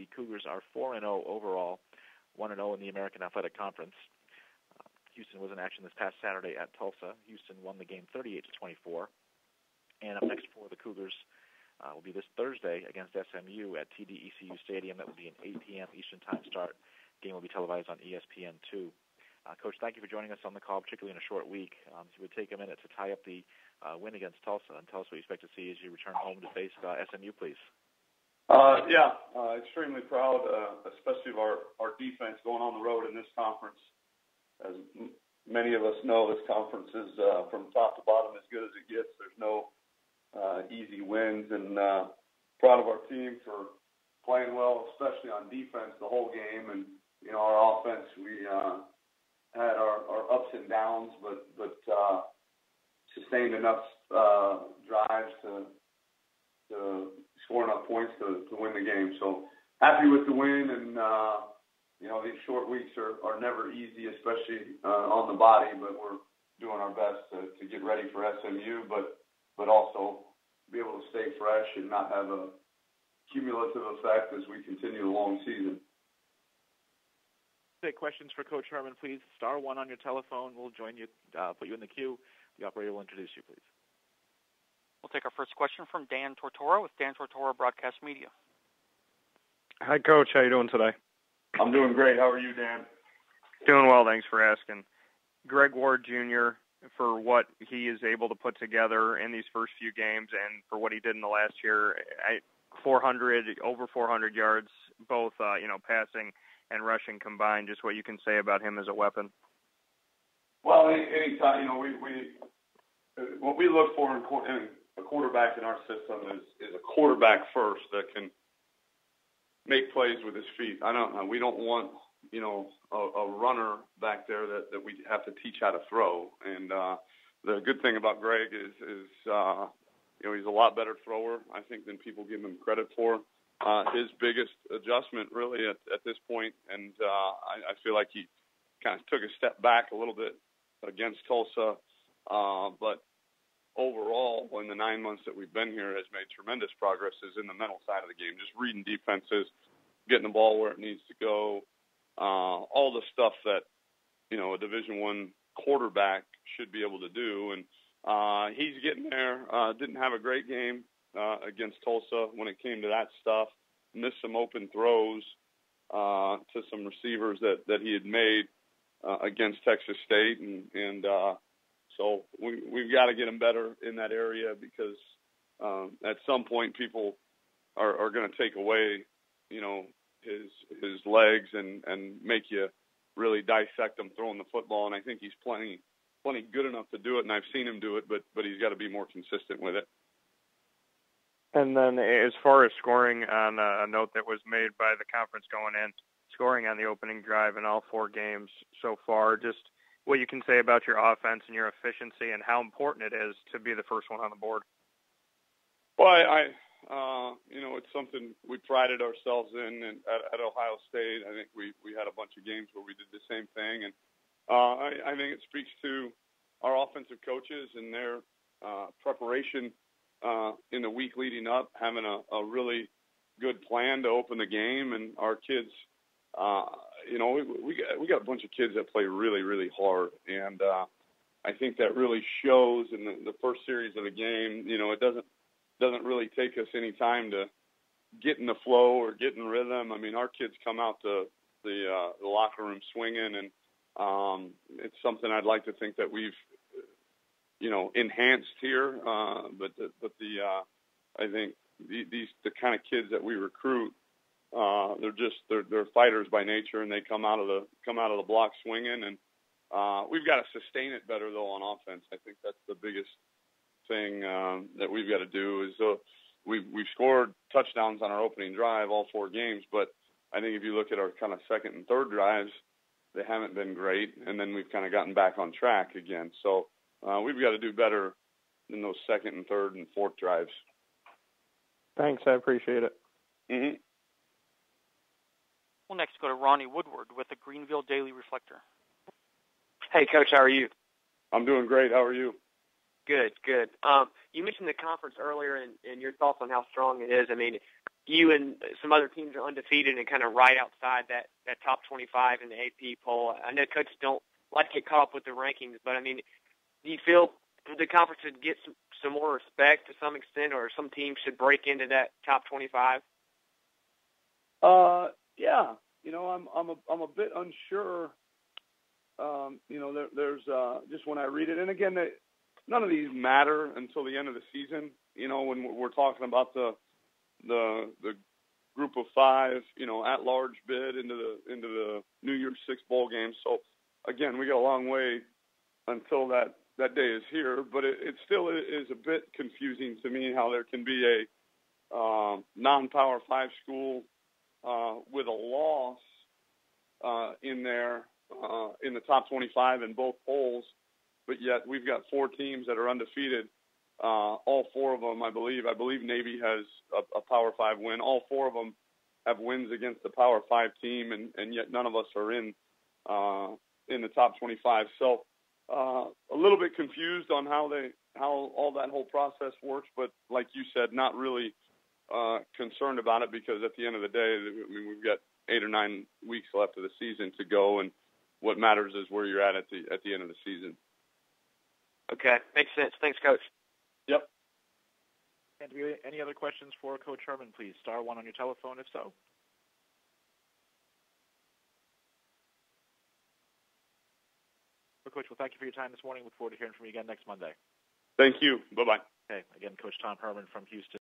the Cougars are 4-0 overall, 1-0 in the American Athletic Conference. Houston was in action this past Saturday at Tulsa. Houston won the game 38-24. And up next for the Cougars will be this Thursday against SMU at TD-ECU Stadium. That will be an 8 p.m. Eastern Time start. Game will be televised on ESPN2. Coach, thank you for joining us on the call, particularly in a short week. If you would take a minute to tie up the win against Tulsa and tell us what you expect to see as you return home to face SMU, please. Extremely proud, especially of our defense going on the road in this conference. As many of us know, this conference is from top to bottom as good as it gets. There's no easy wins, and proud of our team for playing well, especially on defense the whole game. And our offense, we had our ups and downs, but sustained enough drives to score enough points to win the game. So happy with the win, and these short weeks are never easy, especially on the body, but we're doing our best to get ready for SMU, but also be able to stay fresh and not have a cumulative effect as we continue the long season. Take questions for Coach Herman, please. Star 1 on your telephone. We'll join you, put you in the queue. The operator will introduce you, please. We'll take our first question from Dan Tortora with Dan Tortora Broadcast Media. Hi, Coach. How you doing today? I'm doing great. How are you, Dan? Doing well, thanks for asking. Greg Ward Jr., for what he is able to put together in these first few games and for what he did in the last year, over 400 yards, both passing and rushing combined. Just what you can say about him as a weapon. Well, anytime, what we look for in a quarterback in our system is a quarterback first that can make plays with his feet. We don't want, a runner back there that we have to teach how to throw. And the good thing about Greg is he's a lot better thrower, I think, than people give him credit for. His biggest adjustment really at this point, and I feel like he kind of took a step back a little bit against Tulsa, but overall, in the 9 months that we've been here, has made tremendous progress is in the mental side of the game, just reading defenses, getting the ball where it needs to go, all the stuff that, a Division I quarterback should be able to do. And he's getting there. Didn't have a great game against Tulsa when it came to that stuff. Missed some open throws to some receivers that he had made against Texas State. And so we've got to get him better in that area because at some point people are going to take away, his legs and make you really dissect him throwing the football. And I think he's plenty good enough to do it, and I've seen him do it, but he's got to be more consistent with it. And then as far as scoring, on a note that was made by the conference going in, scoring on the opening drive in all 4 games so far, just what you can say about your offense and your efficiency and how important it is to be the first one on the board. Well, it's something we prided ourselves in at Ohio State. I think we had a bunch of games where we did the same thing. And I think it speaks to our offensive coaches and their preparation in the week leading up, having a really good plan to open the game. And our kids, we got a bunch of kids that play really, really hard. And I think that really shows in the first series of the game. It doesn't really take us any time to get in the flow or get in rhythm. I mean, our kids come out to the locker room swinging, and it's something I'd like to think that we've, enhanced here. But I think the kind of kids that we recruit, they're fighters by nature, and they come out of the block swinging. And we've got to sustain it better though on offense. I think that's the biggest thing that we've got to do is we've scored touchdowns on our opening drive all 4 games, but I think if you look at our kind of second and third drives, they haven't been great, and then we've kind of gotten back on track again. So we've got to do better in those second and third and fourth drives. Thanks, I appreciate it. Mm-hmm. We'll next go to Ronnie Woodward with the Greenville Daily Reflector. Hey, Coach, how are you? I'm doing great. How are you? Good. You mentioned the conference earlier and your thoughts on how strong it is. I mean, you and some other teams are undefeated and kind of right outside that top 25 in the AP poll. I know coaches don't like to get caught up with the rankings, but, I mean, do you feel the conference should get some more respect to some extent, or some teams should break into that top 25? Yeah. You know, I'm a bit unsure. You know, there's just when I read it, and again, none of these matter until the end of the season. You know, when we're talking about the group of five, you know, at large bid into the New Year's Six bowl game. So again, we got a long way until that day is here, but it still is a bit confusing to me how there can be a non-Power 5 school with a loss in there in the top 25 in both polls, but yet we've got four teams that are undefeated. All four of them, I believe Navy has a Power 5 win. All four of them have wins against the Power 5 team, and yet none of us are in the top 25. So a little bit confused on how all that whole process works, but like you said, not really concerned about it, because at the end of the day, I mean, we've got 8 or 9 weeks left of the season to go, and what matters is where you're at the end of the season. Okay, makes sense. Thanks, Coach. Yep. And do we have any other questions for Coach Herman, please? Star 1 on your telephone, if so. Well, Coach, well, thank you for your time this morning. Look forward to hearing from you again next Monday. Thank you. Bye-bye. Okay, again, Coach Tom Herman from Houston.